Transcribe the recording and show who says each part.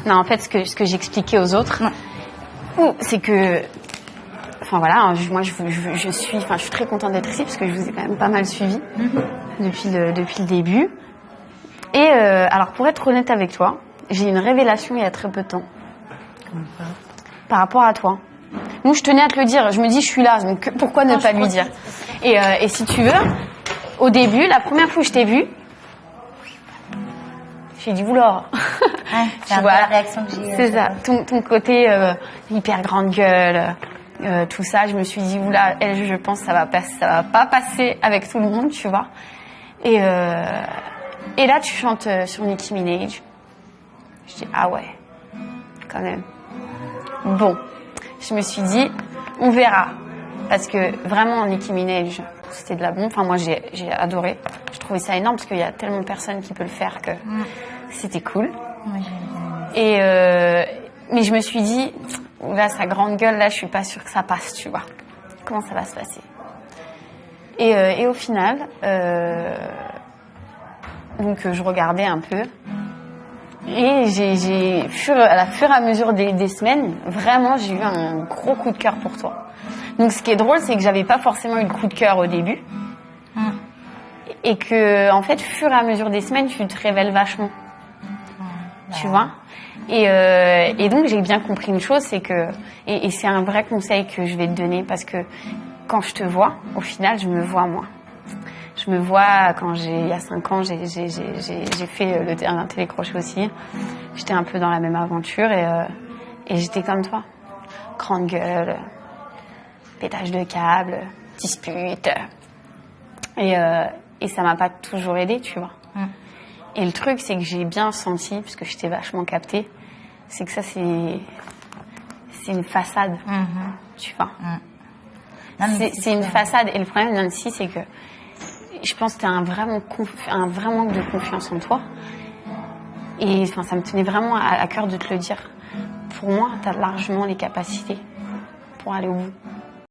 Speaker 1: Non, en fait, ce que j'expliquais aux autres, c'est que, enfin voilà, moi je suis très contente d'être ici parce que je vous ai quand même pas mal suivi depuis le début. Et alors pour être honnête avec toi, j'ai eu une révélation il y a très peu de temps. Par rapport à toi. Donc je tenais à te le dire. Je me dis je suis là, donc pourquoi ne pas lui dire. Et si tu veux, au début, la première fois que je t'ai vue, j'ai dit oula.
Speaker 2: C'est un peu la réaction que j'ai.
Speaker 1: C'est ça. Ton côté hyper grande gueule, tout ça. Je me suis dit oula, elle, je pense ça va pas passer avec tout le monde, tu vois. Et là, tu chantes sur Nicki Minaj. Je dis ah ouais, quand même. Bon, je me suis dit, on verra. Parce que vraiment, Nicki Minaj, c'était de la bombe. Enfin, moi, j'ai adoré. Je trouvais ça énorme parce qu'il y a tellement de personnes qui peuvent le faire que c'était cool. Et mais je me suis dit, là, sa grande gueule, là, je suis pas sûre que ça passe, tu vois. Comment ça va se passer? Et au final, donc je regardais un peu. Et à fur et à mesure des semaines, vraiment, j'ai eu un gros coup de cœur pour toi. Donc, ce qui est drôle, c'est que j'avais pas forcément eu le coup de cœur au début. Et que, en fait, au fur et à mesure des semaines, tu te révèles vachement. Tu vois? Et donc, j'ai bien compris une chose, c'est que, et c'est un vrai conseil que je vais te donner, parce que quand je te vois, au final, je me vois moi. Je me vois il y a 5 ans, j'ai fait un télécrochet aussi. J'étais un peu dans la même aventure et j'étais comme toi. Grande gueule, pétage de câble, dispute. Et ça m'a pas toujours aidée, tu vois. Et le truc, c'est que j'ai bien senti, parce que j'étais vachement captée, c'est que ça, c'est une façade, tu vois. C'est une façade. Et le problème, Nancy, c'est que je pense que tu as un vrai manque de confiance en toi. Et enfin, ça me tenait vraiment à cœur de te le dire. Pour moi, tu as largement les capacités pour aller au bout.